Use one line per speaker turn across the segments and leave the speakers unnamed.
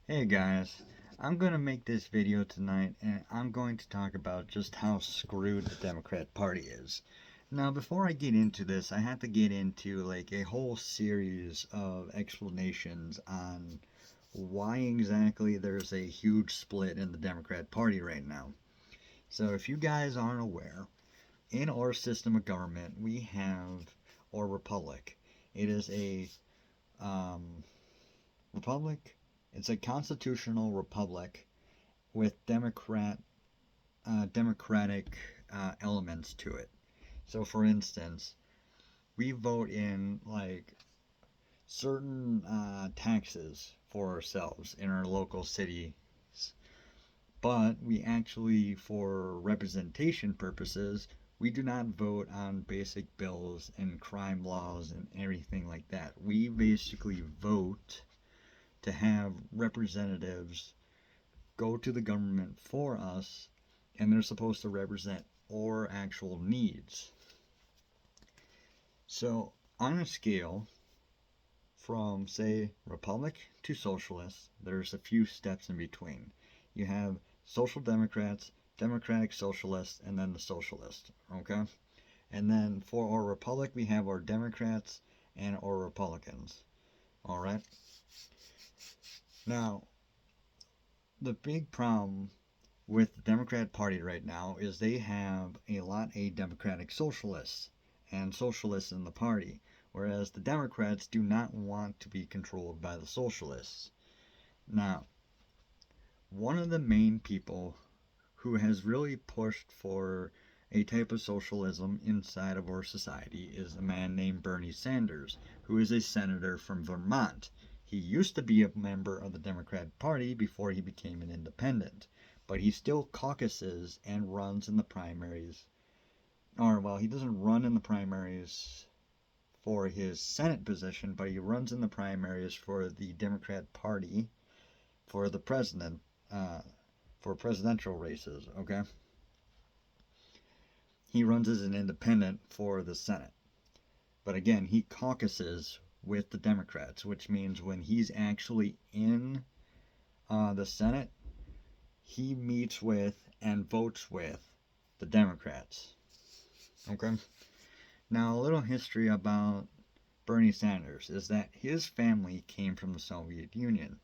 Hey guys, I'm going to make this video tonight and I'm going to talk about just how screwed the Democrat Party is. Now, before I get into this, I have to get into like a whole series of explanations on why exactly there's a huge split in the Democrat Party right now. So, if you guys aren't aware, in our system of government, we have our republic. It is a um, republic. It's a constitutional republic with democratic elements to it. So, for instance, we vote in like certain taxes for ourselves in our local cities, but we actually, for representation purposes, we do not vote on basic bills and crime laws and everything like that. We basically vote to have representatives go to the government for us, and they're supposed to represent our actual needs. So, on a scale from, say, Republic to Socialist, there's a few steps in between. You have Social Democrats, Democratic Socialists, and then the Socialist, okay? And then for our Republic, we have our Democrats and our Republicans, alright? Now, the big problem with the Democrat Party right now is they have a lot of Democratic Socialists and socialists in the party, whereas the Democrats do not want to be controlled by the Socialists. Now, one of the main people who has really pushed for a type of socialism inside of our society is a man named Bernie Sanders, who is a senator from Vermont. He used to be a member of the Democrat Party before he became an independent, but he still caucuses and runs in the primaries. Or, well, he doesn't run in the primaries for his Senate position, but he runs in the primaries for the Democrat Party for the president, for presidential races, okay? He runs as an independent for the Senate. But again, he caucuses with the Democrats, which means when he's actually in the Senate, he meets with and votes with the Democrats. Okay? Now, a little history about Bernie Sanders is that his family came from the Soviet Union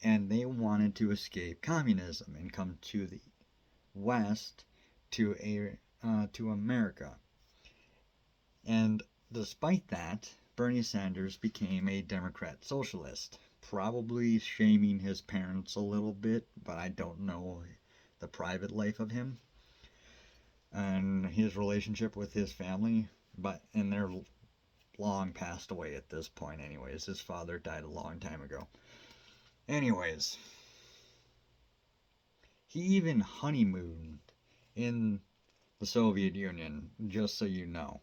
and they wanted to escape communism and come to the West to America. And despite that, Bernie Sanders became a Democrat socialist, probably shaming his parents a little bit, but I don't know the private life of him and his relationship with his family. And they're long passed away at this point, anyways. His father died a long time ago. Anyways, he even honeymooned in the Soviet Union, just so you know.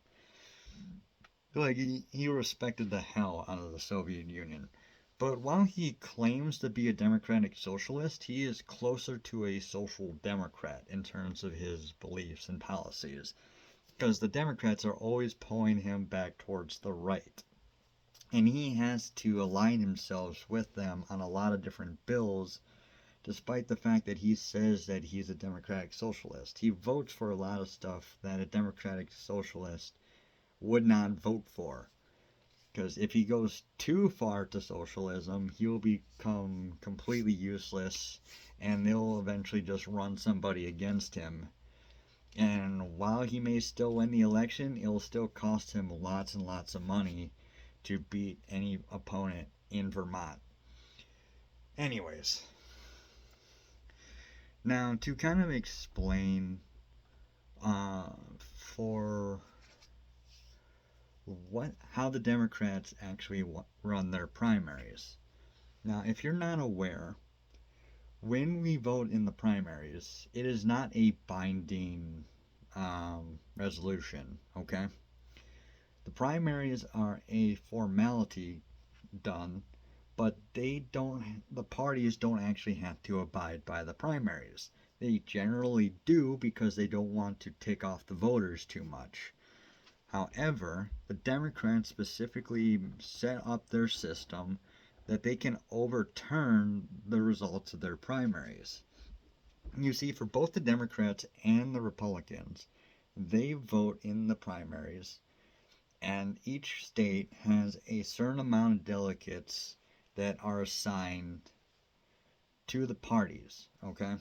Like, he respected the hell out of the Soviet Union. But while he claims to be a democratic socialist, he is closer to a social democrat in terms of his beliefs and policies. Because the Democrats are always pulling him back towards the right. And he has to align himself with them on a lot of different bills, despite the fact that he says that he's a democratic socialist. He votes for a lot of stuff that a democratic socialist would not vote for. Because if he goes too far to socialism, he'll become completely useless and they'll eventually just run somebody against him. And while he may still win the election, it'll still cost him lots and lots of money to beat any opponent in Vermont. Anyways, now to kind of explain for how the Democrats actually run their primaries. Now, if you're not aware, when we vote in the primaries, it is not a binding resolution, okay? The primaries are a formality done, but the parties don't actually have to abide by the primaries. They generally do because they don't want to tick off the voters too much. However, the Democrats specifically set up their system that they can overturn the results of their primaries. You see, for both the Democrats and the Republicans, they vote in the primaries, and each state has a certain amount of delegates that are assigned to the parties, okay,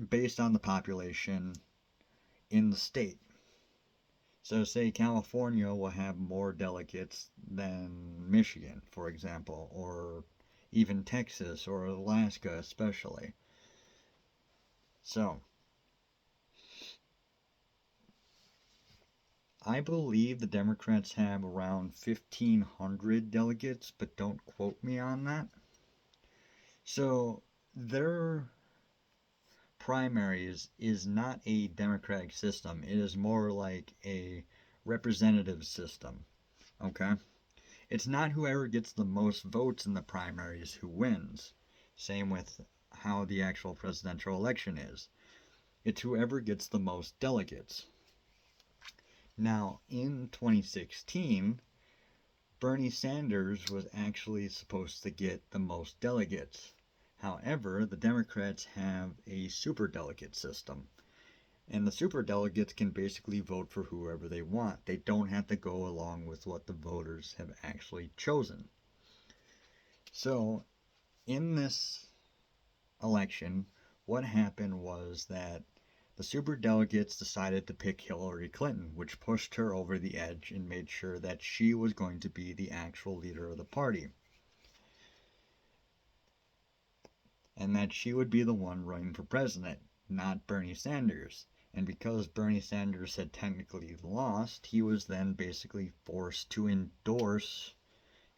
based on the population in the state. So, say California will have more delegates than Michigan, for example, or even Texas or Alaska, especially. So, I believe the Democrats have around 1,500 delegates, but don't quote me on that. So, their primaries is not a democratic system. It is more like a representative system. Okay? It's not whoever gets the most votes in the primaries who wins. Same with how the actual presidential election is. It's whoever gets the most delegates. Now, in 2016, Bernie Sanders was actually supposed to get the most delegates. However, the Democrats have a superdelegate system. And the superdelegates can basically vote for whoever they want. They don't have to go along with what the voters have actually chosen. So, in this election, what happened was that the superdelegates decided to pick Hillary Clinton, which pushed her over the edge and made sure that she was going to be the actual leader of the party. And that she would be the one running for president, not Bernie Sanders. And because Bernie Sanders had technically lost, he was then basically forced to endorse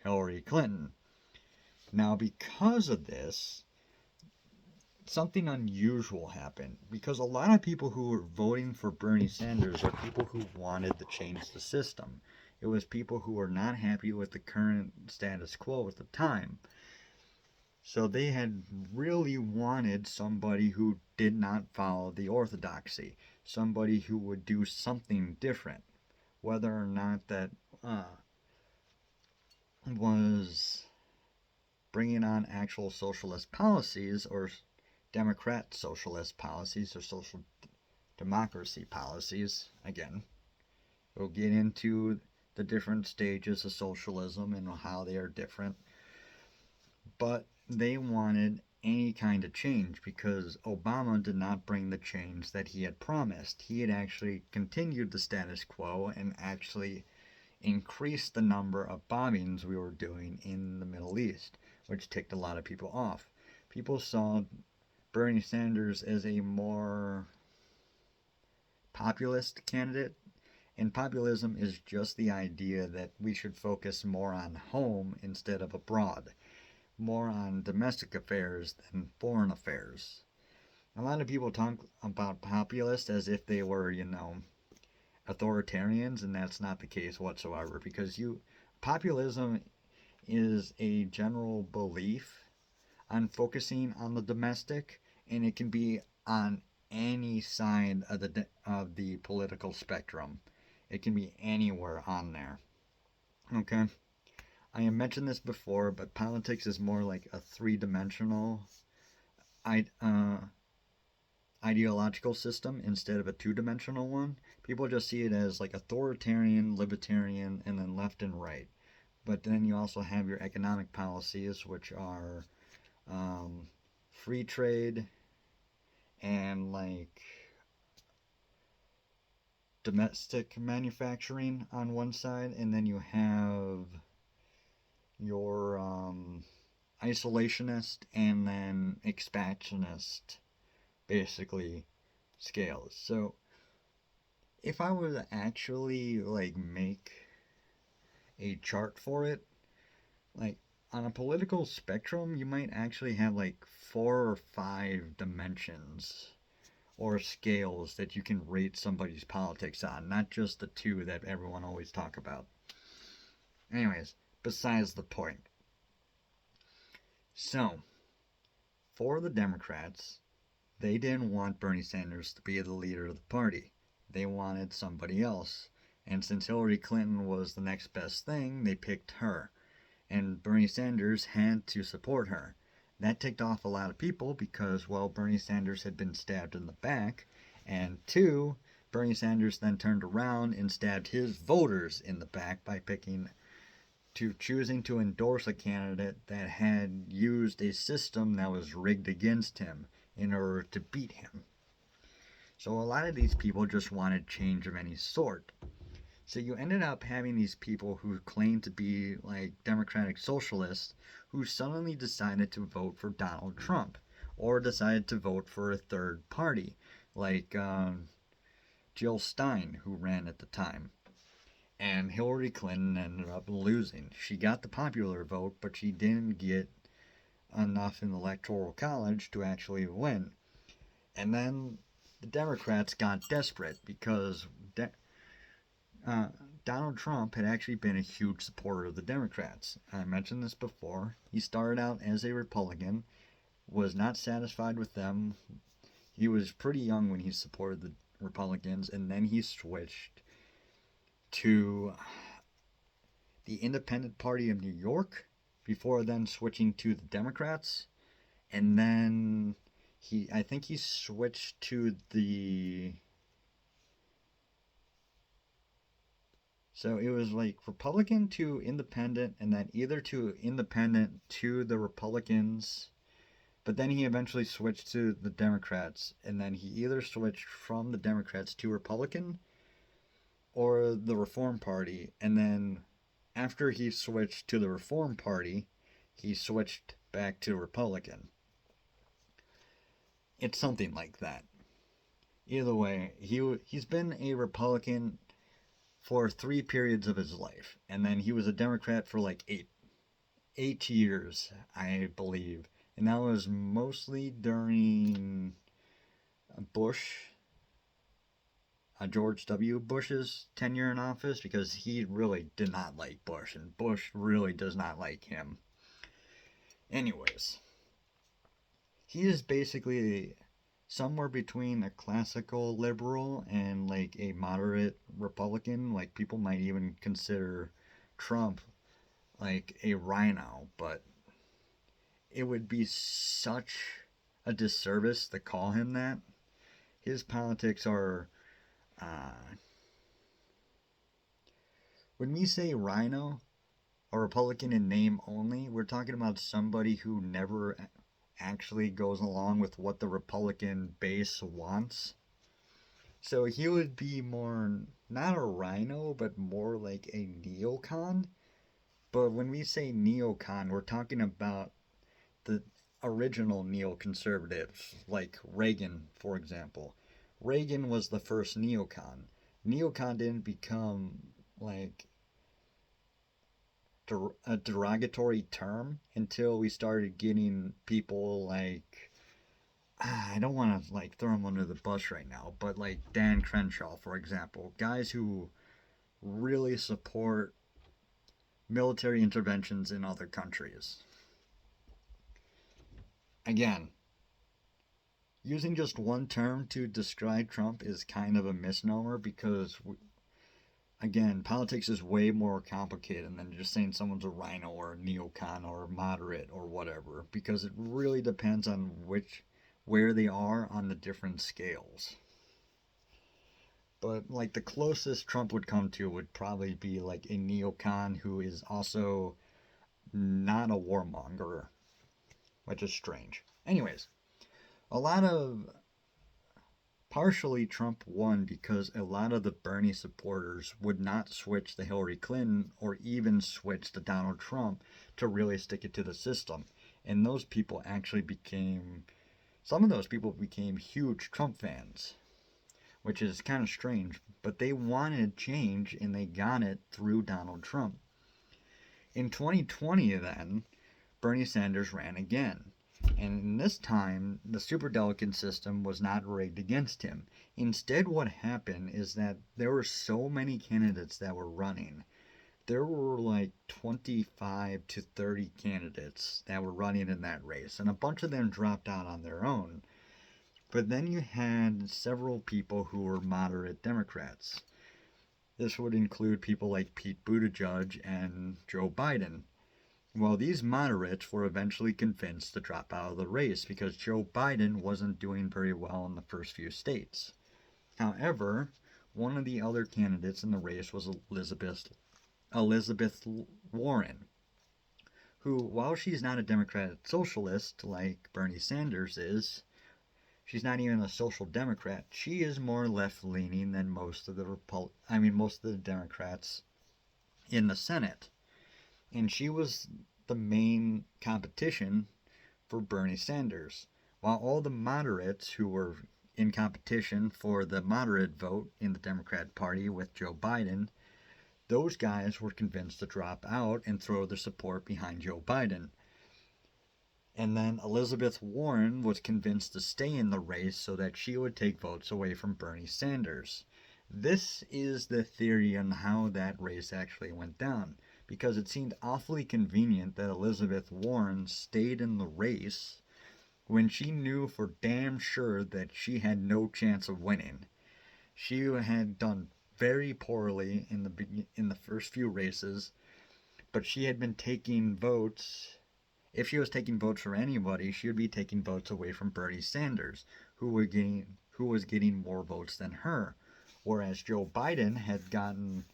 Hillary Clinton. Now, because of this, something unusual happened. Because a lot of people who were voting for Bernie Sanders are people who wanted to change the system. It was people who were not happy with the current status quo at the time. So they had really wanted somebody who did not follow the orthodoxy, somebody who would do something different, whether or not that was bringing on actual socialist policies or Democrat socialist policies or social democracy policies. Again, we'll get into the different stages of socialism and how they are different. But they wanted any kind of change because Obama did not bring the change that he had promised. He had actually continued the status quo and actually increased the number of bombings we were doing in the Middle East, which ticked a lot of people off. People saw Bernie Sanders as a more populist candidate, and populism is just the idea that we should focus more on home instead of abroad, more on domestic affairs than foreign affairs. A lot of people talk about populists as if they were, authoritarians, and that's not the case whatsoever because populism is a general belief on focusing on the domestic, and it can be on any side of the political spectrum. It can be anywhere on there. Okay? I have mentioned this before, but politics is more like a three-dimensional ideological system instead of a two-dimensional one. People just see it as like authoritarian, libertarian, and then left and right. But then you also have your economic policies, which are free trade and like domestic manufacturing on one side, and then you have your isolationist and then expansionist basically scales. So if I were to actually like make a chart for it, like on a political spectrum, you might actually have like 4 or 5 dimensions or scales that you can rate somebody's politics on, not just the two that everyone always talk about. Anyways, besides the point. So, for the Democrats, they didn't want Bernie Sanders to be the leader of the party. They wanted somebody else. And since Hillary Clinton was the next best thing, they picked her. and Bernie Sanders had to support her. That ticked off a lot of people because, well, Bernie Sanders had been stabbed in the back, and two, Bernie Sanders then turned around and stabbed his voters in the back by choosing to endorse a candidate that had used a system that was rigged against him in order to beat him. So a lot of these people just wanted change of any sort. So you ended up having these people who claimed to be like democratic socialists who suddenly decided to vote for Donald Trump or decided to vote for a third party like Jill Stein, who ran at the time. And Hillary Clinton ended up losing. She got the popular vote, but she didn't get enough in the Electoral College to actually win. And then the Democrats got desperate because uh, Donald Trump had actually been a huge supporter of the Democrats. I mentioned this before. He started out as a Republican, was not satisfied with them. He was pretty young when he supported the Republicans, and then he switched to the Independent Party of New York before then switching to the Democrats. And then I think he switched to the. So it was like Republican to Independent, and then either to Independent to the Republicans. But then he eventually switched to the Democrats, and then he either switched from the Democrats to Republican or the Reform Party, and then after he switched to the Reform Party, he switched back to Republican. It's something like that. Either way, he's been a Republican for 3 periods of his life, and then he was a Democrat for like eight years, I believe, and that was mostly during Bush, George W. Bush's tenure in office, because he really did not like Bush, and Bush really does not like him. Anyways, he is basically somewhere between a classical liberal and like a moderate Republican. Like people might even consider Trump like a rhino, but it would be such a disservice to call him that. His politics are. When we say rhino, a Republican in name only, we're talking about somebody who never actually goes along with what the Republican base wants. So he would be more, not a rhino, but more like a neocon. But when we say neocon, we're talking about the original neoconservatives, like Reagan, for example. Reagan was the first neocon. Neocon didn't become like a derogatory term until we started getting people like I don't want to like throw them under the bus right now, but like Dan Crenshaw, for example, guys who really support military interventions in other countries. Again, using just one term to describe Trump is kind of a misnomer because again, politics is way more complicated than just saying someone's a rhino or a neocon or a moderate or whatever, because it really depends on where they are on the different scales. But like the closest Trump would come to would probably be like a neocon who is also not a warmonger, which is strange. Anyways, a lot of partially Trump won because a lot of the Bernie supporters would not switch to Hillary Clinton or even switch to Donald Trump to really stick it to the system. And those people actually some of those people became huge Trump fans, which is kind of strange, but they wanted change and they got it through Donald Trump. In 2020 then, Bernie Sanders ran again. And this time, the superdelegate system was not rigged against him. Instead, what happened is that there were so many candidates that were running. There were like 25 to 30 candidates that were running in that race, and a bunch of them dropped out on their own. But then you had several people who were moderate Democrats. This would include people like Pete Buttigieg and Joe Biden. Well, these moderates were eventually convinced to drop out of the race because Joe Biden wasn't doing very well in the first few states. However, one of the other candidates in the race was Elizabeth Warren, who, while she's not a Democratic socialist like Bernie Sanders is, she's not even a social democrat. She is more left-leaning than most of the Democrats in the Senate, and she was the main competition for Bernie Sanders. While all the moderates who were in competition for the moderate vote in the Democrat Party with Joe Biden, those guys were convinced to drop out and throw their support behind Joe Biden. And then Elizabeth Warren was convinced to stay in the race so that she would take votes away from Bernie Sanders. This is the theory on how that race actually went down, because it seemed awfully convenient that Elizabeth Warren stayed in the race when she knew for damn sure that she had no chance of winning. She had done very poorly in the first few races, but she had been taking votes. If she was taking votes for anybody, she would be taking votes away from Bernie Sanders, who was getting more votes than her. Whereas Joe Biden had gotten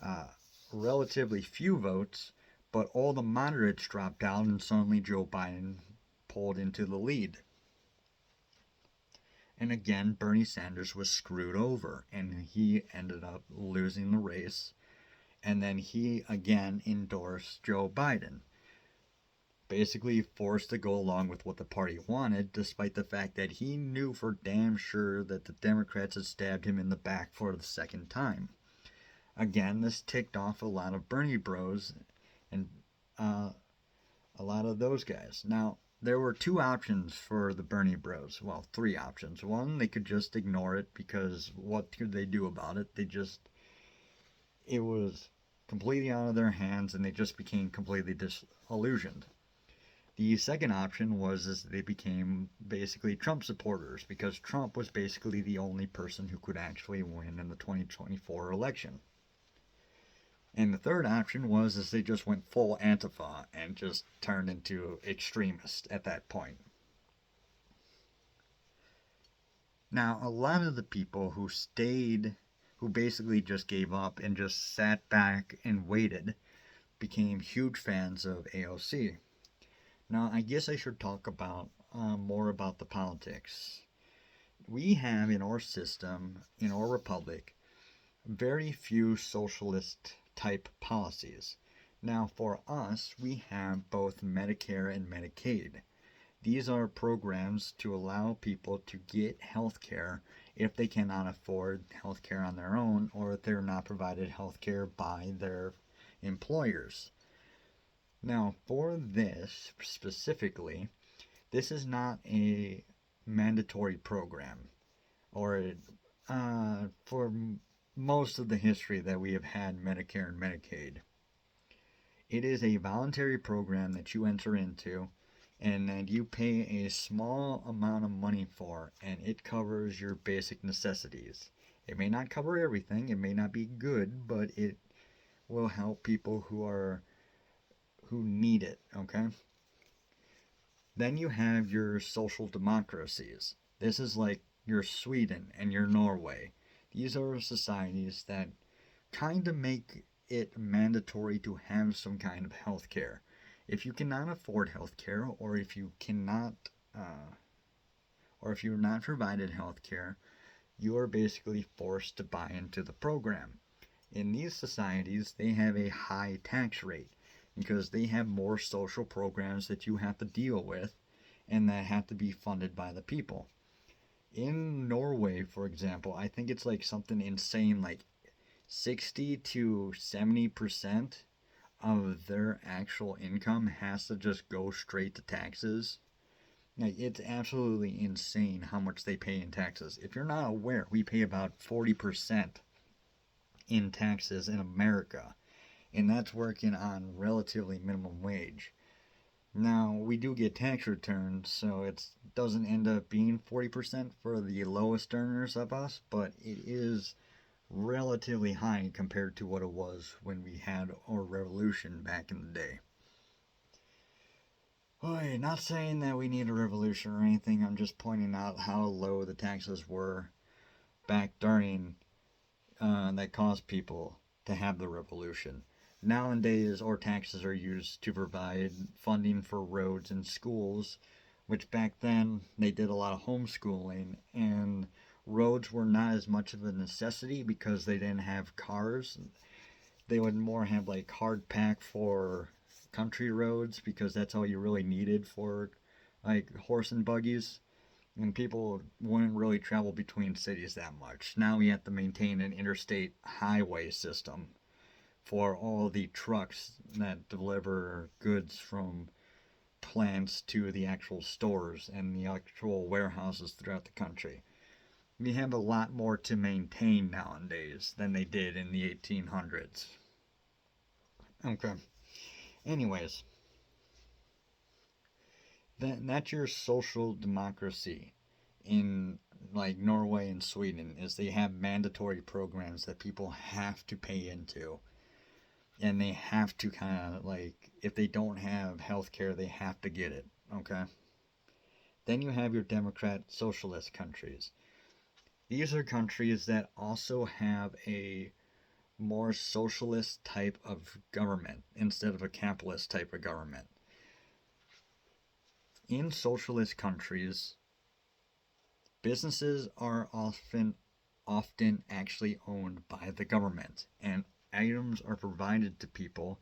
uh, relatively few votes, but all the moderates dropped out, and suddenly Joe Biden pulled into the lead. And again, Bernie Sanders was screwed over, and he ended up losing the race. And then he again endorsed Joe Biden, basically forced to go along with what the party wanted, despite the fact that he knew for damn sure that the Democrats had stabbed him in the back for the second time. Again, this ticked off a lot of Bernie bros and a lot of those guys. Now, there were two options for the Bernie bros. Well, three options. One, they could just ignore it because what could they do about it? It was completely out of their hands and they just became completely disillusioned. The second option was they became basically Trump supporters because Trump was basically the only person who could actually win in the 2024 election. And the third option was they just went full Antifa and just turned into extremists at that point. Now, a lot of the people who basically just gave up and just sat back and waited, became huge fans of AOC. Now, I guess I should talk about more about the politics. We have in our system, in our republic, very few socialist type policies. Now, for us, we have both Medicare and Medicaid. These are programs to allow people to get health care if they cannot afford health care on their own or if they're not provided health care by their employers. Now, for this specifically, this is not a mandatory program, or for most of the history that we have had Medicare and Medicaid. It is a voluntary program that you enter into and that you pay a small amount of money for, and it covers your basic necessities. It may not cover everything, it may not be good, but it will help people who need it, okay? Then you have your social democracies. This is like your Sweden and your Norway. These are societies that kind of make it mandatory to have some kind of health care. If you cannot afford health care, or if you're not provided health care, you are basically forced to buy into the program. In these societies, they have a high tax rate because they have more social programs that you have to deal with and that have to be funded by the people. In Norway, for example, I think it's like something insane like 60 to 70% of their actual income has to just go straight to taxes. Like, it's absolutely insane how much they pay in taxes. If you're not aware, we pay about 40% in taxes in America, and that's working on relatively minimum wage. Now, we do get tax returns, so it doesn't end up being 40% for the lowest earners of us, but it is relatively high compared to what it was when we had our revolution back in the day. Oy, not saying that we need a revolution or anything. I'm just pointing out how low the taxes were back during that caused people to have the revolution. Nowadays, our taxes are used to provide funding for roads and schools, which back then they did a lot of homeschooling, and roads were not as much of a necessity because they didn't have cars. They would more have like hard pack for country roads because that's all you really needed for like horse and buggies, and people wouldn't really travel between cities that much. Now we have to maintain an interstate highway system for all the trucks that deliver goods from plants to the actual stores and the actual warehouses throughout the country. We have a lot more to maintain nowadays than they did in the 1800s. Okay. Anyways, that's your social democracy in like Norway and Sweden is they have mandatory programs that people have to pay into, and they have to kind of like if they don't have health care they have to get it. Okay. Then you have your democrat socialist countries. These are countries that also have a more socialist type of government instead of a capitalist type of government. In socialist countries, businesses are often actually owned by the government, and items are provided to people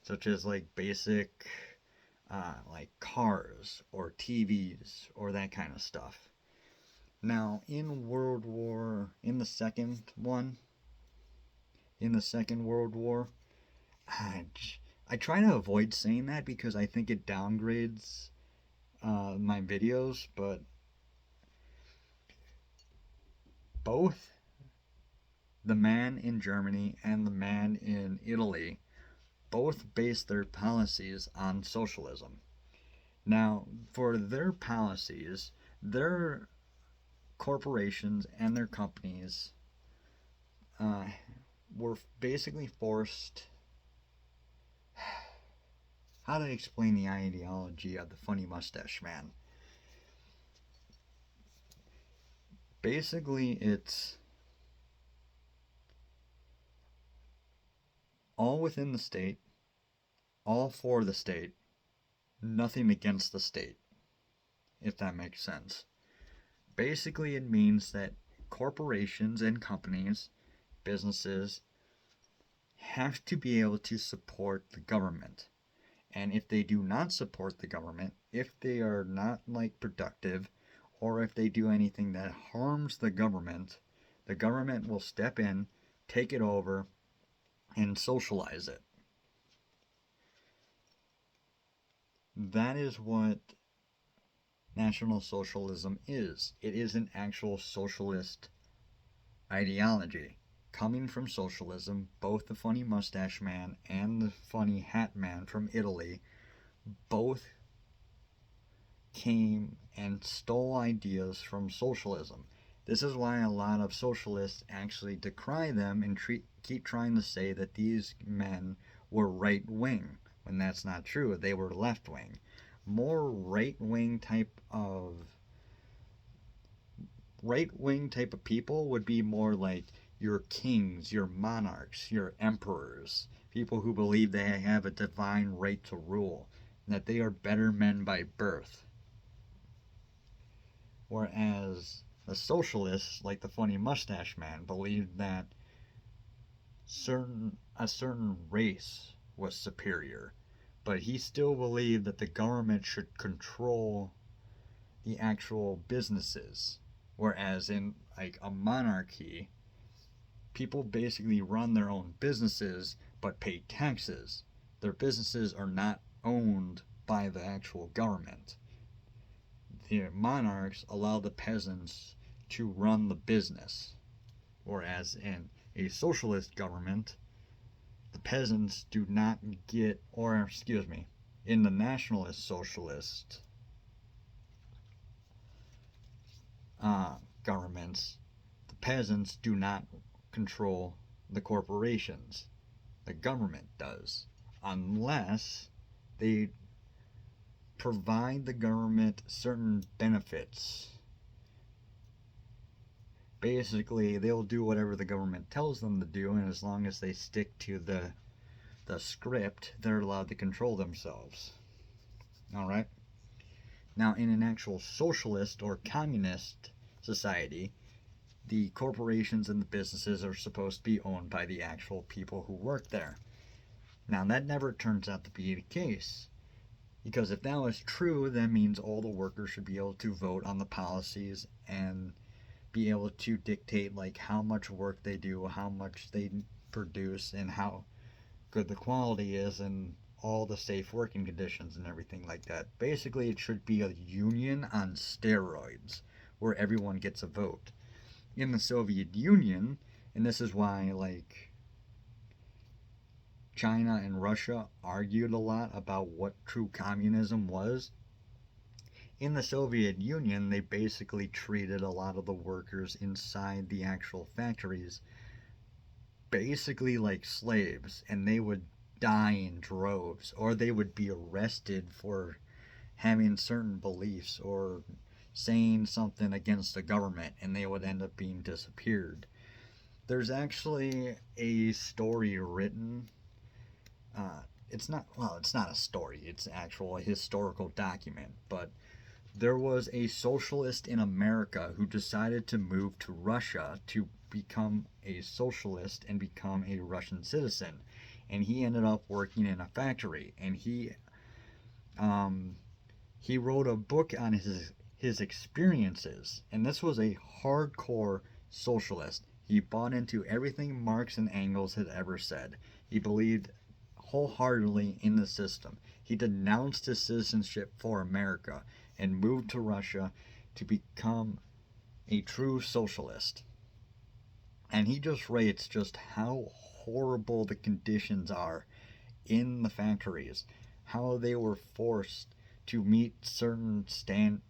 such as like basic like cars or TVs or that kind of stuff. Now in the second World War, I, I try to avoid saying that because I think it downgrades my videos, but both the man in Germany and the man in Italy both base their policies on socialism. Now, for their policies, their corporations and their companies uh, were basically forced. How to explain the ideology of the funny mustache man? Basically, it's all within the state, all for the state, nothing against the state, if that makes sense. Basically, it means that corporations and companies, businesses, have to be able to support the government. And if they do not support the government, if they are not like productive, or if they do anything that harms the government will step in, take it over, and socialize it. That is what National Socialism is. It is an actual socialist ideology. Coming from socialism, both the funny mustache man and the funny hat man from Italy both came and stole ideas from socialism. This is why a lot of socialists actually decry them and keep trying to say that these men were right wing, when that's not true. They were left wing. More right wing type of people would be more like your kings, your monarchs, your emperors, people who believe they have a divine right to rule, and that they are better men by birth. Whereas the socialists, like the funny mustache man, believed that a certain race was superior, but he still believed that the government should control the actual businesses. Whereas in like a monarchy, people basically run their own businesses but pay taxes. Their businesses are not owned by the actual government. The monarchs allow the peasants to run the business. Whereas in a socialist government, the peasants do not get, or excuse me, in the nationalist socialist governments, the peasants do not control the corporations. The government does, unless they provide the government certain benefits. Basically, they'll do whatever the government tells them to do, and as long as they stick to the script, they're allowed to control themselves. Alright? Now, in an actual socialist or communist society, the corporations and the businesses are supposed to be owned by the actual people who work there. Now, that never turns out to be the case. Because if that was true, that means all the workers should be able to vote on the policies and be able to dictate like how much work they do, how much they produce, and how good the quality is, and all the safe working conditions and everything like that. Basically, it should be a union on steroids where everyone gets a vote. In the Soviet Union, and this is why like China and Russia argued a lot about what true communism was. In the Soviet Union, they basically treated a lot of the workers inside the actual factories basically like slaves, and they would die in droves, or they would be arrested for having certain beliefs or saying something against the government, and they would end up being disappeared. There's actually a story written. It's not, well, it's not a story, it's actual historical document, but there was a socialist in America who decided to move to Russia to become a socialist and become a Russian citizen. And he ended up working in a factory. And he wrote a book on his experiences. And this was a hardcore socialist. He bought into everything Marx and Engels had ever said. He believed wholeheartedly in the system. He denounced his citizenship for America and moved to Russia to become a true socialist. And he just rates just how horrible the conditions are in the factories, how they were forced to meet certain certain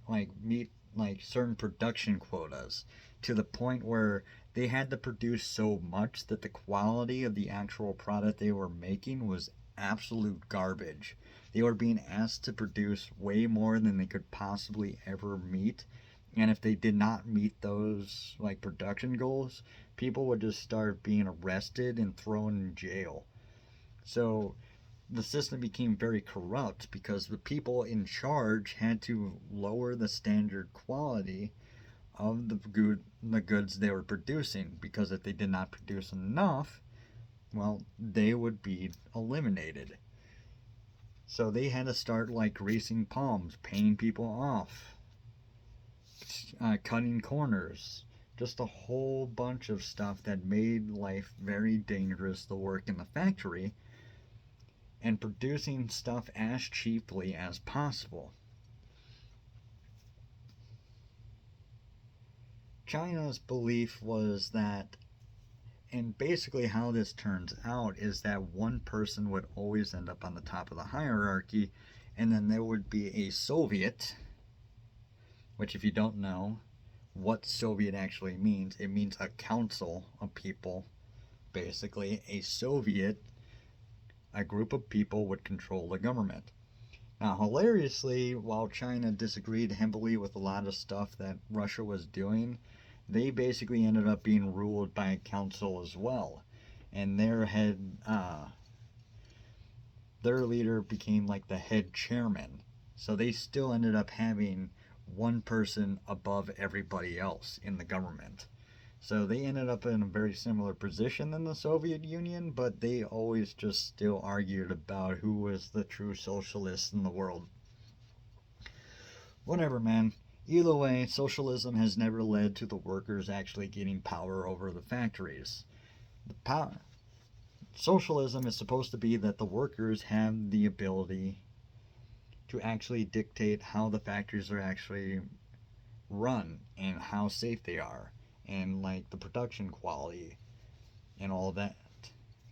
production quotas, to the point where they had to produce so much that the quality of the actual product they were making was absolute garbage. They were being asked to produce way more than they could possibly ever meet. And if they did not meet those like production goals, people would just start being arrested and thrown in jail. So the system became very corrupt because the people in charge had to lower the standard quality of the goods they were producing, because if they did not produce enough, well, they would be eliminated. So they had to start like greasing palms, paying people off, cutting corners, just a whole bunch of stuff that made life very dangerous to work in the factory, and producing stuff as cheaply as possible. China's belief was that, and basically how this turns out is that one person would always end up on the top of the hierarchy, and then there would be a Soviet, which if you don't know what Soviet actually means, it means a council of people. Basically, a Soviet, a group of people would control the government. Now, hilariously, while China disagreed heavily with a lot of stuff that Russia was doing, they basically ended up being ruled by a council as well. And their leader became like the head chairman. So they still ended up having one person above everybody else in the government. So they ended up in a very similar position than the Soviet Union, but they always just still argued about who was the true socialist in the world. Whatever, man. Either way, socialism has never led to the workers actually getting power over the factories. Socialism is supposed to be that the workers have the ability to actually dictate how the factories are actually run and how safe they are, and like the production quality and all that.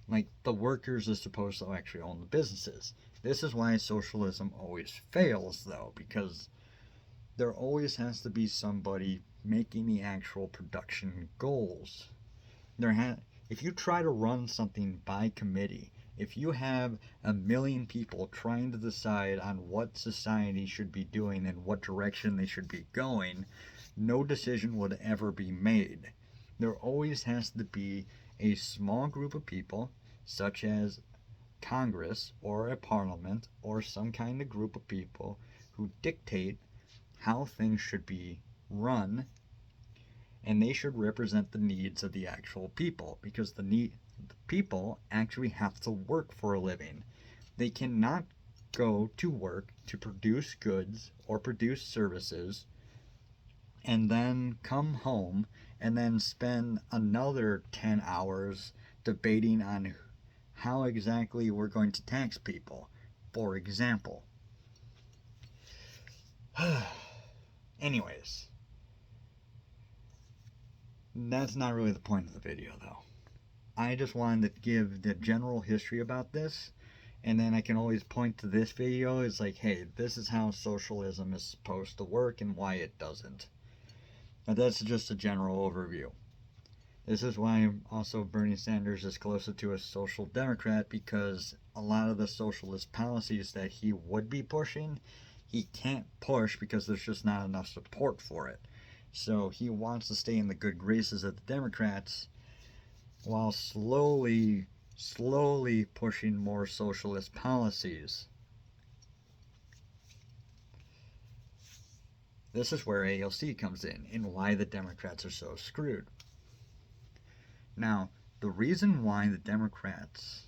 Like the workers are supposed to actually own the businesses. This is why socialism always fails, though, because there always has to be somebody making the actual production goals. If you try to run something by committee, If you have a million people trying to decide on what society should be doing and what direction they should be going, no decision would ever be made. There always has to be a small group of people, such as Congress or a parliament or some kind of group of people, who dictate how things should be run, and they should represent the needs of the actual people, because the people actually have to work for a living. They cannot go to work to produce goods or produce services and then come home and then spend another 10 hours debating on how exactly we're going to tax people, for example. Anyways, that's not really the point of the video, though. I just wanted to give the general history about this, and then I can always point to this video. It's like, hey, this is how socialism is supposed to work and why it doesn't. Now, that's just a general overview. This is why also Bernie Sanders is closer to a social democrat, because a lot of the socialist policies that he would be pushing, he can't push because there's just not enough support for it. So he wants to stay in the good graces of the Democrats while slowly pushing more socialist policies. This is where AOC comes in and why the Democrats are so screwed. Now, the reason why the Democrats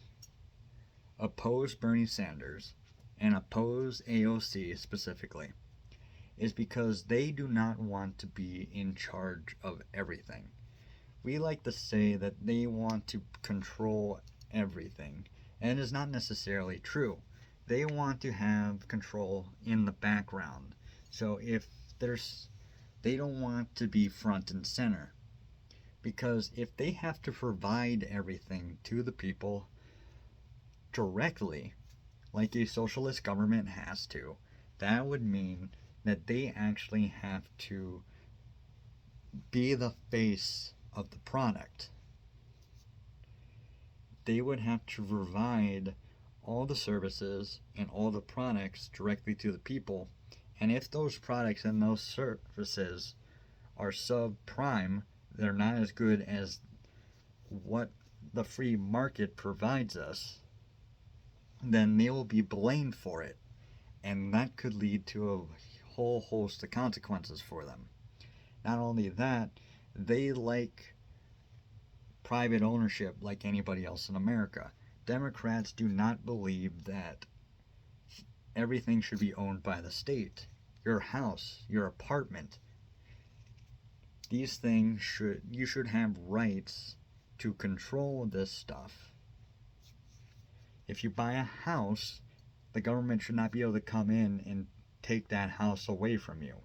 oppose Bernie Sanders and oppose AOC specifically is because they do not want to be in charge of everything. We like to say that they want to control everything, and it is not necessarily true. They want to have control in the background. So they don't want to be front and center. Because if they have to provide everything to the people directly, like a socialist government has to, that would mean that they actually have to be the face of the product. They would have to provide all the services and all the products directly to the people. And if those products and those services are subprime, they're not as good as what the free market provides us, then they will be blamed for it. And that could lead to a whole host of consequences for them. Not only that, they like private ownership like anybody else in America. Democrats do not believe that everything should be owned by the state. Your house, your apartment, these things you should have rights to control this stuff. If you buy a house, the government should not be able to come in and take that house away from you.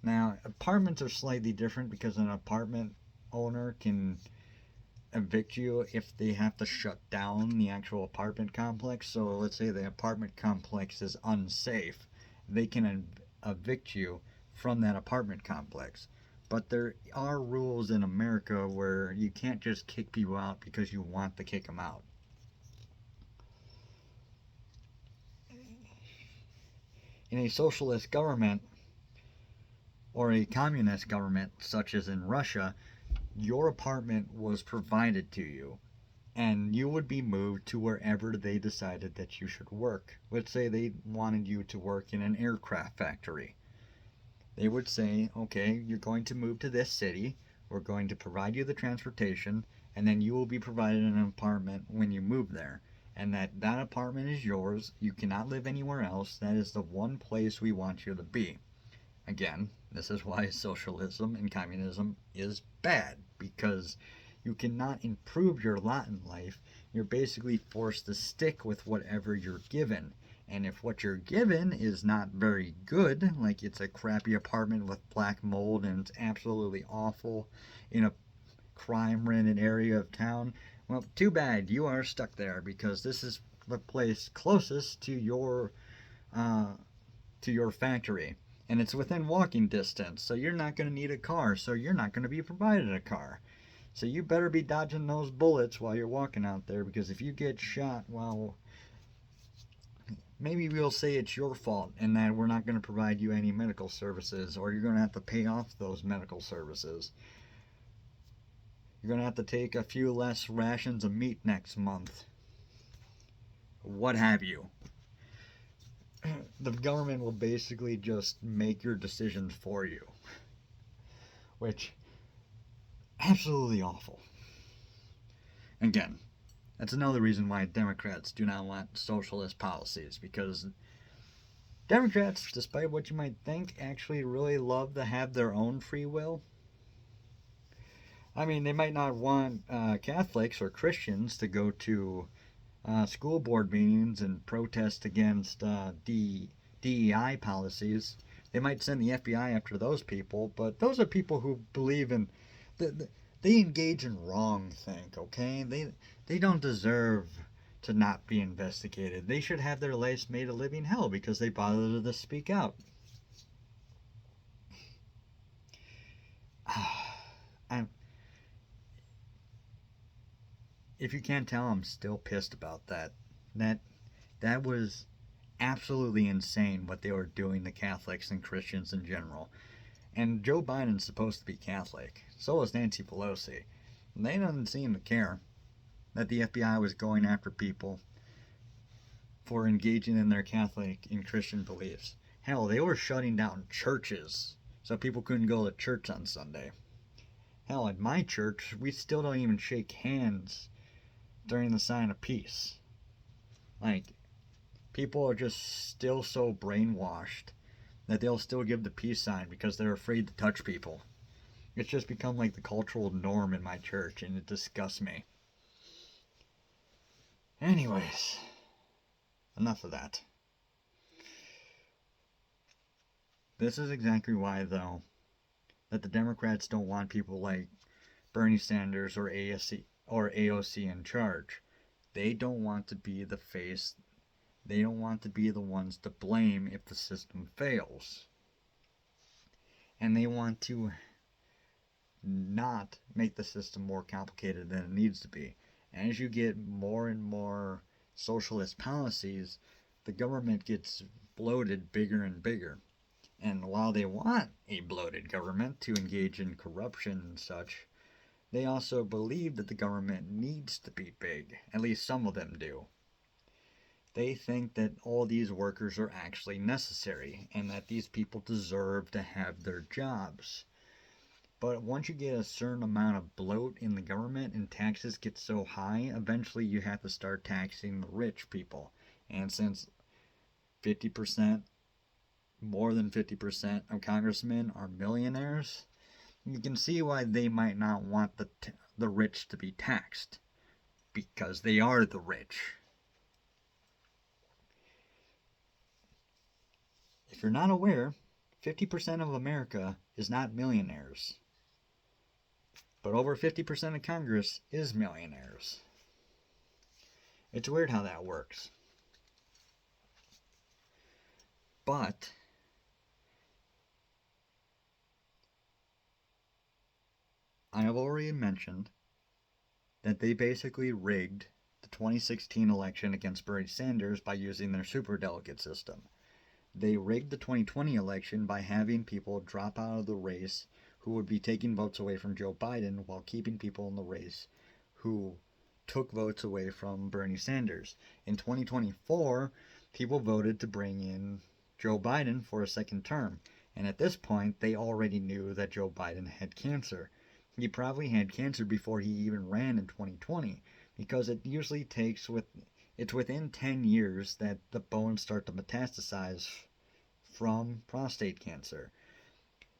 Now, apartments are slightly different because an apartment owner can evict you if they have to shut down the actual apartment complex. So let's say the apartment complex is unsafe. They can evict you from that apartment complex. But there are rules in America where you can't just kick people out because you want to kick them out. In a socialist government or a communist government, such as in Russia, your apartment was provided to you, and you would be moved to wherever they decided that you should work. Let's say they wanted you to work in an aircraft factory. They would say, okay, you're going to move to this city, we're going to provide you the transportation, and then you will be provided an apartment when you move there. And that apartment is yours, you cannot live anywhere else, that is the one place we want you to be. Again, this is why socialism and communism is bad, because you cannot improve your lot in life. You're basically forced to stick with whatever you're given. And if what you're given is not very good, like it's a crappy apartment with black mold and it's absolutely awful in a crime-ridden area of town, well, too bad, you are stuck there, because this is the place closest to your factory. And it's within walking distance, so you're not going to need a car, so you're not going to be provided a car. So you better be dodging those bullets while you're walking out there, because if you get shot, well, maybe we'll say it's your fault and that we're not going to provide you any medical services, or you're going to have to pay off those medical services. You're going to have to take a few less rations of meat next month. What have you. The government will basically just make your decisions for you, which absolutely awful. Again, that's another reason why Democrats do not want socialist policies, because Democrats, despite what you might think, actually really love to have their own free will. I mean, they might not want Catholics or Christians to go to school board meetings and protest against DEI policies. They might send the FBI after those people, but those are people who believe in they engage in wrongthink. Okay, they don't deserve to not be investigated. They should have their lives made a living hell because they bothered to speak out. If you can't tell, I'm still pissed about that. That was absolutely insane what they were doing to Catholics and Christians in general. And Joe Biden's supposed to be Catholic. So is Nancy Pelosi. And they didn't seem to care that the FBI was going after people for engaging in their Catholic and Christian beliefs. Hell, they were shutting down churches so people couldn't go to church on Sunday. Hell, at my church, we still don't even shake hands during the sign of peace. Like, people are just still so brainwashed that they'll still give the peace sign because they're afraid to touch people. It's just become like the cultural norm in my church, and it disgusts me. Anyways, enough of that. This is exactly why, though, that the Democrats don't want people like Bernie Sanders or AOC in charge. They don't want to be the face. They don't want to be the ones to blame if the system fails. And they want to not make the system more complicated than it needs to be. And as you get more and more socialist policies, the government gets bloated bigger and bigger. And while they want a bloated government to engage in corruption and such, they also believe that the government needs to be big. At least some of them do. They think that all these workers are actually necessary and that these people deserve to have their jobs. But once you get a certain amount of bloat in the government and taxes get so high, eventually you have to start taxing the rich people. And since 50%, more than 50% of congressmen are millionaires, you can see why they might not want the rich to be taxed. Because they are the rich. If you're not aware, 50% of America is not millionaires. But over 50% of Congress is millionaires. It's weird how that works. But I have already mentioned that they basically rigged the 2016 election against Bernie Sanders by using their superdelegate system. They rigged the 2020 election by having people drop out of the race who would be taking votes away from Joe Biden while keeping people in the race who took votes away from Bernie Sanders. In 2024, people voted to bring in Joe Biden for a second term. And at this point, they already knew that Joe Biden had cancer. He probably had cancer before he even ran in 2020, because it usually takes it's within 10 years that the bones start to metastasize from prostate cancer.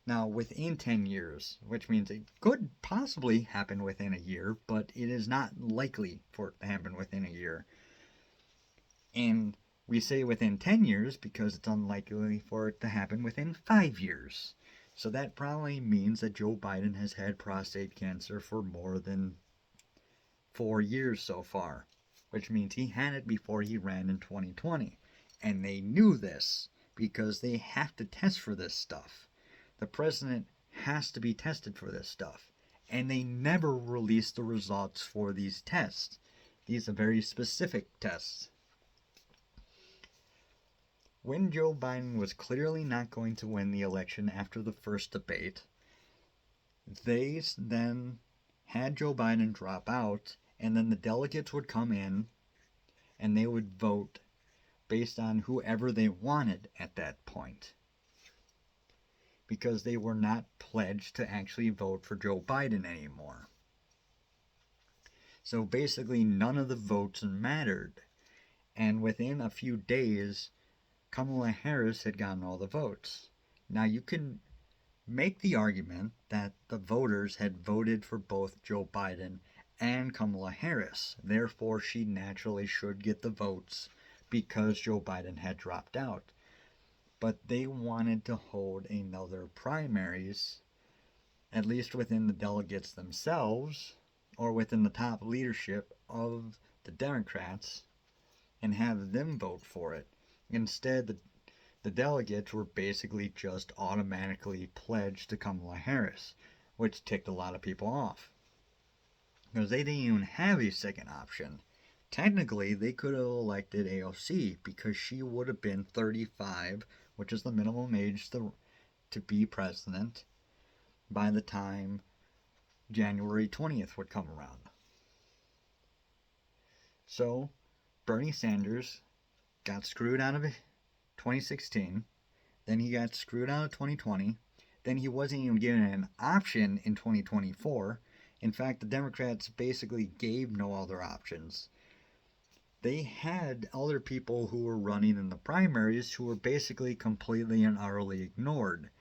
Now, within 10 years, which means it could possibly happen within a year, but it is not likely for it to happen within a year. And we say within 10 years because it's unlikely for it to happen within 5 years. So that probably means that Joe Biden has had prostate cancer for more than 4 years so far, which means he had it before he ran in 2020. And they knew this because they have to test for this stuff. The president has to be tested for this stuff. And they never released the results for these tests. These are very specific tests. When Joe Biden was clearly not going to win the election after the first debate, they then had Joe Biden drop out, and then the delegates would come in and they would vote based on whoever they wanted at that point, because they were not pledged to actually vote for Joe Biden anymore. So basically none of the votes mattered, and within a few days Kamala Harris had gotten all the votes. Now you can make the argument that the voters had voted for both Joe Biden and Kamala Harris. Therefore, she naturally should get the votes because Joe Biden had dropped out. But they wanted to hold another primaries, at least within the delegates themselves, or within the top leadership of the Democrats, and have them vote for it. Instead, the delegates were basically just automatically pledged to Kamala Harris, which ticked a lot of people off, because they didn't even have a second option. Technically, they could have elected AOC because she would have been 35, which is the minimum age to be president, by the time January 20th would come around. So, Bernie Sanders got screwed out of 2016, then he got screwed out of 2020, then he wasn't even given an option in 2024. In fact, the Democrats basically gave no other options. They had other people who were running in the primaries who were basically completely and utterly ignored.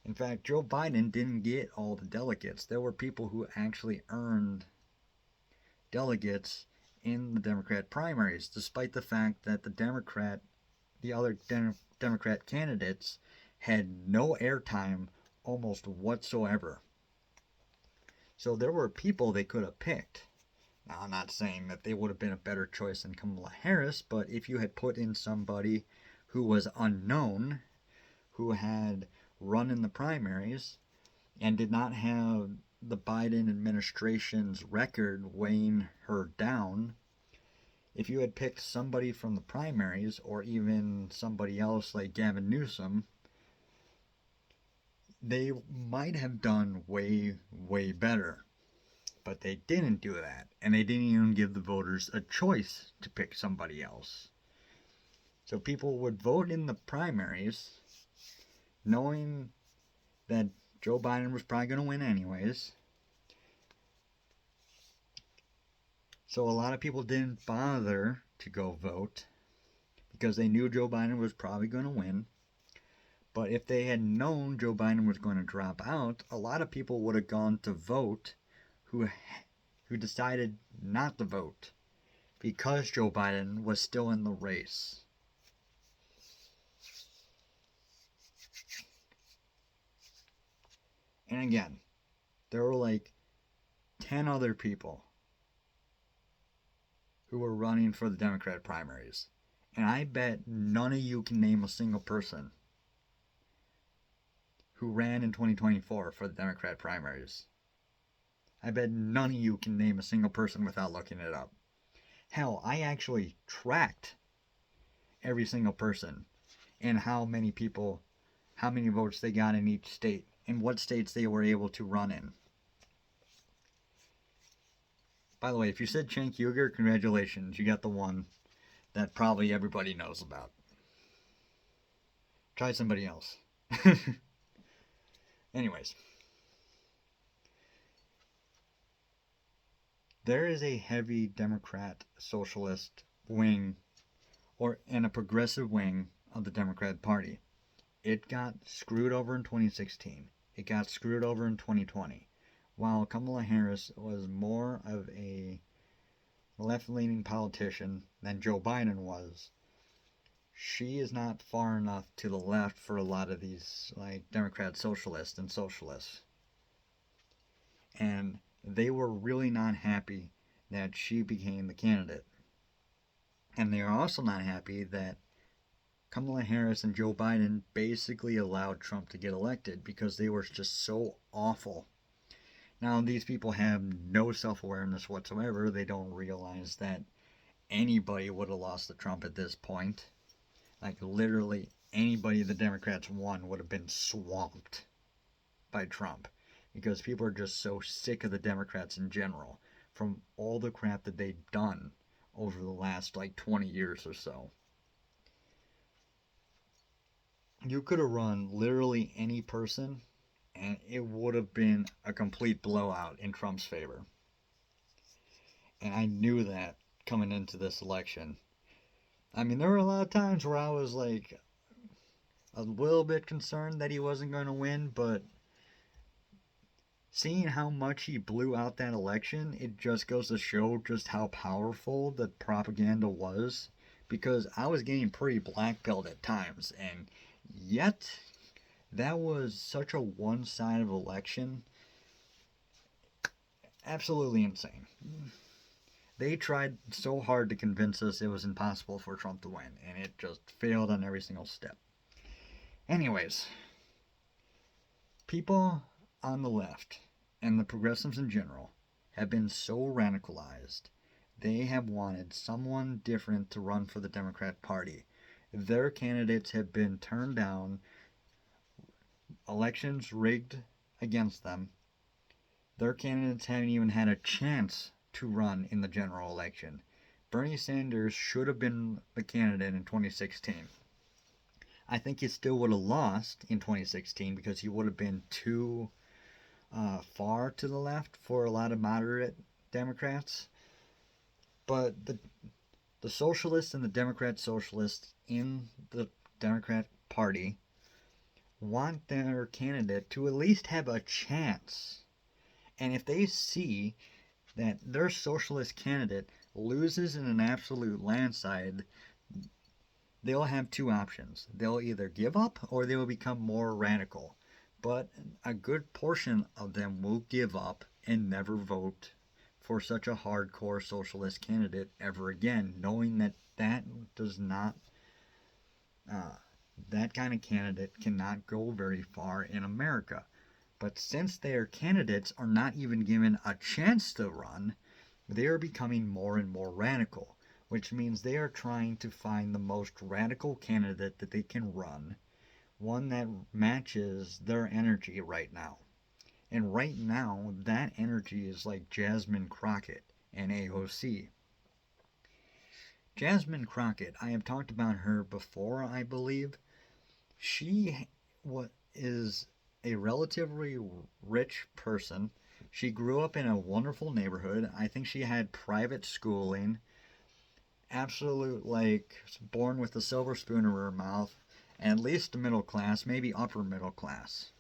In fact, Joe Biden didn't get all the delegates. There were people who actually earned delegates in the Democrat primaries, despite the fact that the other Democrat candidates had no airtime almost whatsoever. So there were people they could have picked. Now, I'm not saying that they would have been a better choice than Kamala Harris, but if you had put in somebody who was unknown, who had run in the primaries, and did not have the Biden administration's record weighing her down, if you had picked somebody from the primaries, or even somebody else like Gavin Newsom, they might have done way, way better. But they didn't do that, and they didn't even give the voters a choice to pick somebody else. So people would vote in the primaries knowing that Joe Biden was probably going to win anyways. So a lot of people didn't bother to go vote because they knew Joe Biden was probably going to win. But if they had known Joe Biden was going to drop out, a lot of people would have gone to vote who decided not to vote because Joe Biden was still in the race. And again, there were like 10 other people who were running for the Democrat primaries. And I bet none of you can name a single person who ran in 2024 for the Democrat primaries. I bet none of you can name a single person without looking it up. Hell, I actually tracked every single person and how many votes they got in each state, and what states they were able to run in. By the way, if you said Cenk Uygur, congratulations, you got the one that probably everybody knows about. Try somebody else. Anyways. There is a heavy Democrat Socialist wing and a progressive wing of the Democrat Party. It got screwed over in 2016. It got screwed over in 2020. While Kamala Harris was more of a left-leaning politician than Joe Biden was, she is not far enough to the left for a lot of these like Democrat socialists. And they were really not happy that she became the candidate. And they are also not happy that Kamala Harris and Joe Biden basically allowed Trump to get elected because they were just so awful. Now, these people have no self awareness whatsoever. They don't realize that anybody would have lost to Trump at this point. Like, literally, anybody the Democrats won would have been swamped by Trump. Because people are just so sick of the Democrats in general from all the crap that they've done over the last, like, 20 years or so. You could have run literally any person, and it would have been a complete blowout in Trump's favor. And I knew that coming into this election. I mean, there were a lot of times where I was like a little bit concerned that he wasn't going to win, but seeing how much he blew out that election, it just goes to show just how powerful the propaganda was. Because I was getting pretty blackpilled at times, and yet that was such a one-sided election. Absolutely insane. They tried so hard to convince us it was impossible for Trump to win, and it just failed on every single step. Anyways, people on the left and the progressives in general have been so radicalized. They have wanted someone different to run for the Democrat Party. Their candidates have been turned down, elections rigged against them. Their candidates haven't even had a chance to run in the general election. Bernie Sanders should have been the candidate in 2016. I think he still would have lost in 2016 because he would have been too far to the left for a lot of moderate Democrats. But the socialists and the Democrat socialists in the Democrat Party want their candidate to at least have a chance. And if they see that their socialist candidate loses in an absolute landslide, they'll have two options. They'll either give up or they will become more radical. But a good portion of them will give up and never vote for such a hardcore socialist candidate ever again, knowing that that does not, that kind of candidate cannot go very far in America. But since their candidates are not even given a chance to run, they are becoming more and more radical, which means they are trying to find the most radical candidate that they can run, one that matches their energy right now. And right now, that energy is like Jasmine Crockett and AOC. Jasmine Crockett, I have talked about her before, I believe. She is a relatively rich person. She grew up in a wonderful neighborhood. I think she had private schooling. Absolute, like, born with a silver spoon in her mouth. At least middle class, maybe upper middle class.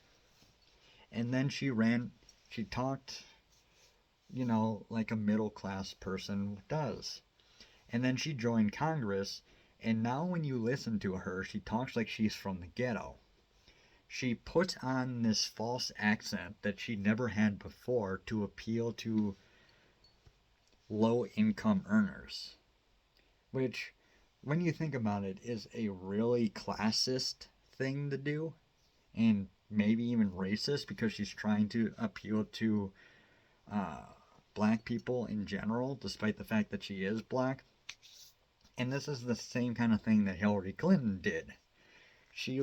And then she talked, like a middle class person does. And then she joined Congress, and now when you listen to her, she talks like she's from the ghetto. She puts on this false accent that she never had before to appeal to low income earners, which, when you think about it, is a really classist thing to do, and maybe even racist because she's trying to appeal to black people in general, despite the fact that she is black. And this is the same kind of thing that Hillary Clinton did. She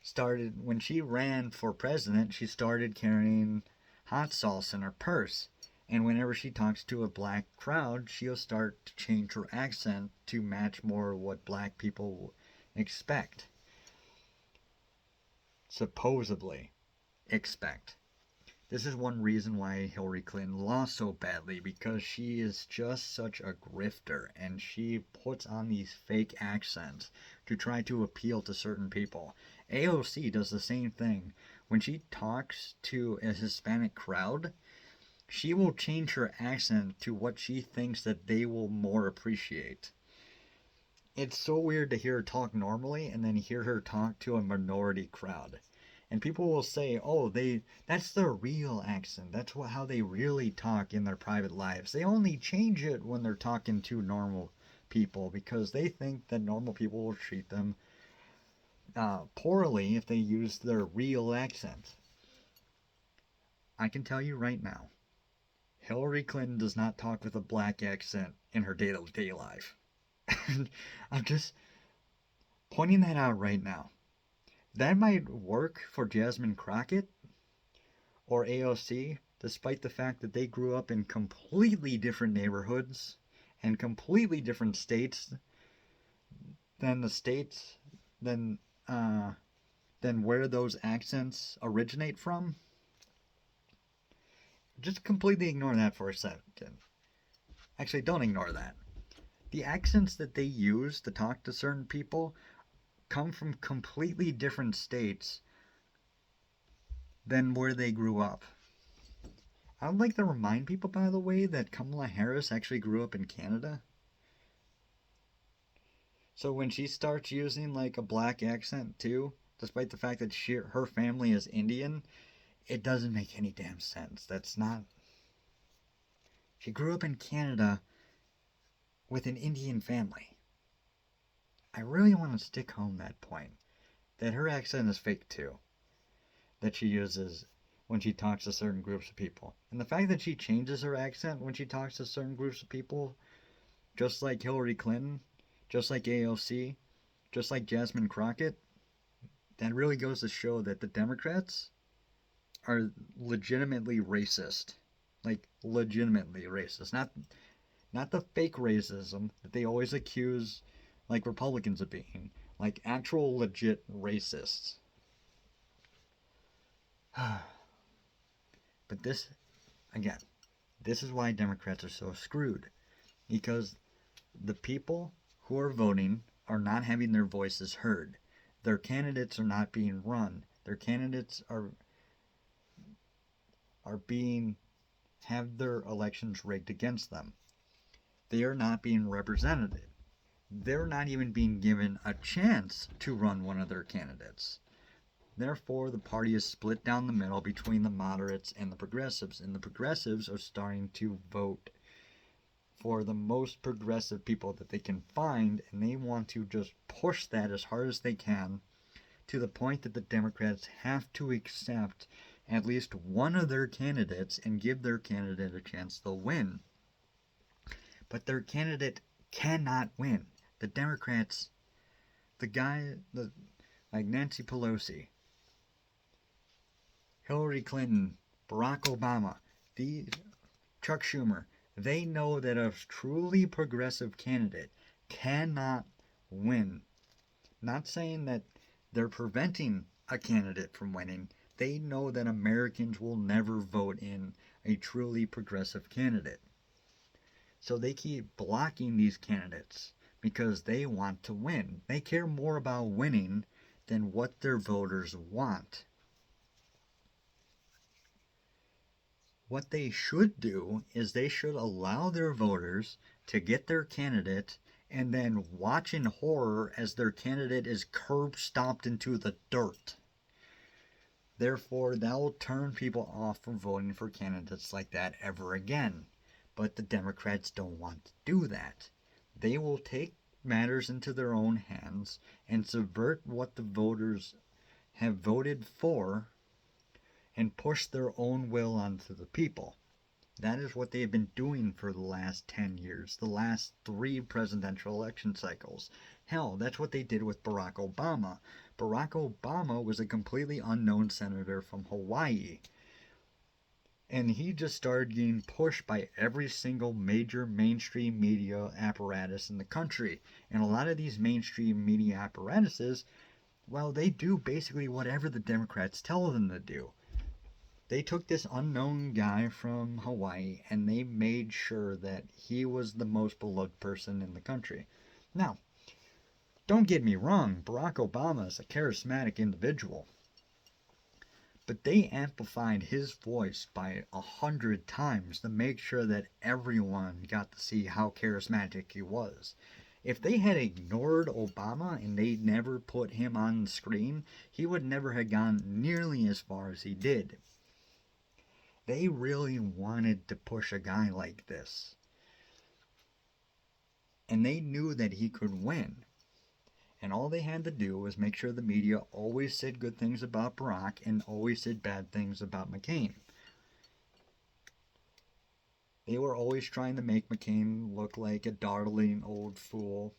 started, when she ran for president, she started carrying hot sauce in her purse. And whenever she talks to a black crowd, she'll start to change her accent to match more what black people expect. Supposedly expect. This is one reason why Hillary Clinton lost so badly, because she is just such a grifter and she puts on these fake accents to try to appeal to certain people. AOC does the same thing. When she talks to a Hispanic crowd, she will change her accent to what she thinks that they will more appreciate. It's so weird to hear her talk normally and then hear her talk to a minority crowd. And people will say, oh, that's their real accent. That's how they really talk in their private lives. They only change it when they're talking to normal people because they think that normal people will treat them poorly if they use their real accent. I can tell you right now, Hillary Clinton does not talk with a black accent in her day-to-day life. I'm just pointing that out right now. That might work for Jasmine Crockett or AOC, despite the fact that they grew up in completely different neighborhoods and completely different states than the states than where those accents originate from. Just completely ignore that for a second. Actually, don't ignore that. The accents that they use to talk to certain people come from completely different states than where they grew up. I would like to remind people, by the way, that Kamala Harris actually grew up in Canada. So when she starts using like a black accent too, despite the fact that her family is Indian, it doesn't make any damn sense. That's not. She grew up in Canada with an Indian family. I really want to stick home that point. That her accent is fake too. That she uses when she talks to certain groups of people. And the fact that she changes her accent when she talks to certain groups of people, just like Hillary Clinton, just like AOC, just like Jasmine Crockett, that really goes to show that the Democrats are legitimately racist. Like, legitimately racist. Not the fake racism that they always accuse, like, Republicans of being. Like, actual legit racists. But this, again, this is why Democrats are so screwed. Because the people who are voting are not having their voices heard. Their candidates are not being run. Their candidates have their elections rigged against them. They are not being represented. They're not even being given a chance to run one of their candidates. Therefore, the party is split down the middle between the moderates and the progressives, and the progressives are starting to vote for the most progressive people that they can find, and they want to just push that as hard as they can to the point that the Democrats have to accept at least one of their candidates and give their candidate a chance to win. But their candidate cannot win. The Democrats, like Nancy Pelosi, Hillary Clinton, Barack Obama, Chuck Schumer, they know that a truly progressive candidate cannot win. Not saying that they're preventing a candidate from winning. They know that Americans will never vote in a truly progressive candidate. So they keep blocking these candidates because they want to win. They care more about winning than what their voters want. What they should do is they should allow their voters to get their candidate and then watch in horror as their candidate is curb stomped into the dirt. Therefore, that will turn people off from voting for candidates like that ever again. But the Democrats don't want to do that. They will take matters into their own hands and subvert what the voters have voted for and push their own will onto the people. That is what they have been doing for the last 10 years, the last 3 presidential election cycles. Hell, that's what they did with Barack Obama. Barack Obama was a completely unknown senator from Hawaii. And he just started getting pushed by every single major mainstream media apparatus in the country. And a lot of these mainstream media apparatuses, well, they do basically whatever the Democrats tell them to do. They took this unknown guy from Hawaii and they made sure that he was the most beloved person in the country. Now, don't get me wrong, Barack Obama is a charismatic individual. But they amplified his voice by 100 times to make sure that everyone got to see how charismatic he was. If they had ignored Obama and they never put him on the screen, he would never have gone nearly as far as he did. They really wanted to push a guy like this. And they knew that he could win. And all they had to do was make sure the media always said good things about Barack and always said bad things about McCain. They were always trying to make McCain look like a darling old fool,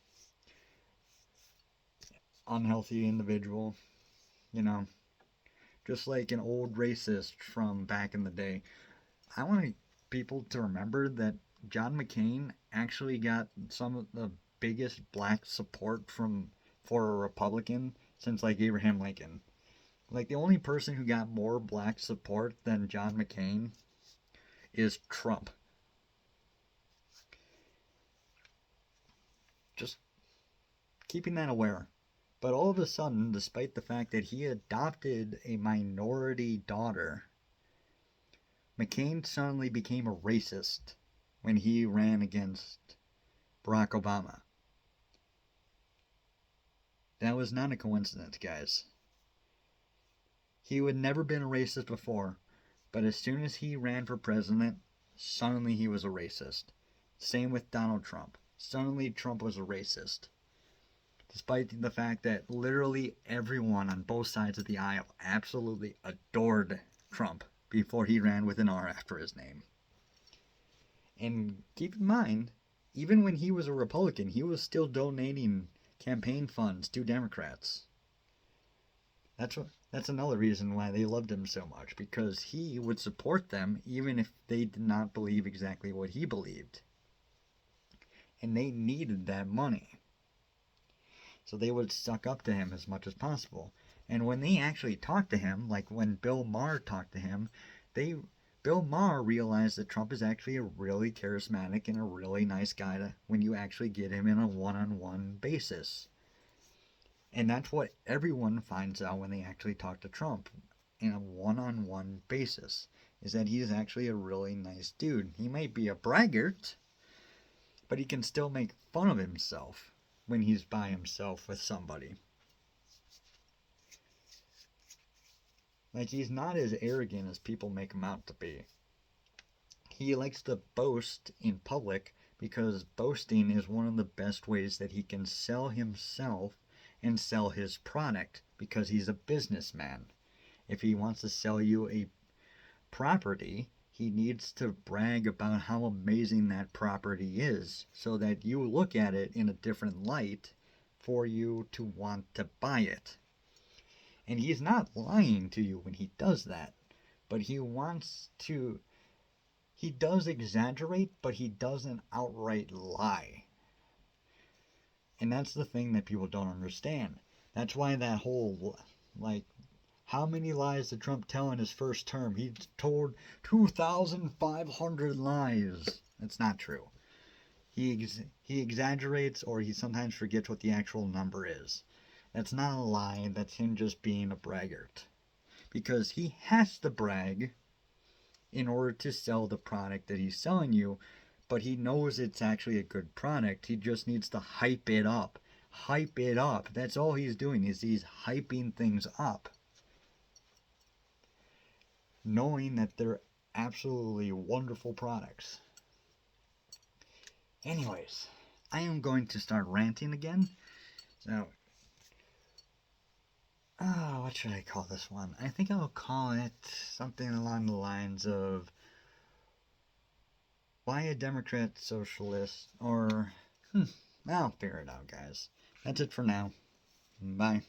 unhealthy individual, you know, just like an old racist from back in the day. I want people to remember that John McCain actually got some of the biggest black support from for a Republican since like Abraham Lincoln. Like the only person who got more black support than John McCain is Trump. Just keeping that aware. But all of a sudden, despite the fact that he adopted a minority daughter, McCain suddenly became a racist when he ran against Barack Obama. That was not a coincidence, guys. He had never been a racist before, but as soon as he ran for president, suddenly he was a racist. Same with Donald Trump. Suddenly Trump was a racist. Despite the fact that literally everyone on both sides of the aisle absolutely adored Trump before he ran with an R after his name. And keep in mind, even when he was a Republican, he was still donating campaign funds to Democrats. That's another reason why they loved him so much, because he would support them even if they did not believe exactly what he believed. And they needed that money. So they would suck up to him as much as possible. And when they actually talked to him, like when Bill Maher talked to him, Bill Maher realized that Trump is actually a really charismatic and a really nice guy when you actually get him in a one-on-one basis. And that's what everyone finds out when they actually talk to Trump in a one-on-one basis, is that he is actually a really nice dude. He might be a braggart, but he can still make fun of himself when he's by himself with somebody. Like, he's not as arrogant as people make him out to be. He likes to boast in public because boasting is one of the best ways that he can sell himself and sell his product, because he's a businessman. If he wants to sell you a property, he needs to brag about how amazing that property is so that you look at it in a different light for you to want to buy it. And he's not lying to you when he does that, but he does exaggerate, but he doesn't outright lie. And that's the thing that people don't understand. That's why that whole, like, how many lies did Trump tell in his first term? He told 2,500 lies. That's not true. He exaggerates, or he sometimes forgets what the actual number is. That's not a lie. That's him just being a braggart. Because he has to brag in order to sell the product that he's selling you, but he knows it's actually a good product. He just needs to hype it up. Hype it up. That's all he's doing, is he's hyping things up, knowing that they're absolutely wonderful products. Anyways, I am going to start ranting again. So, what should I call this one? I think I'll call it something along the lines of why a Democrat socialist, or I'll figure it out, guys. That's it for now. Bye.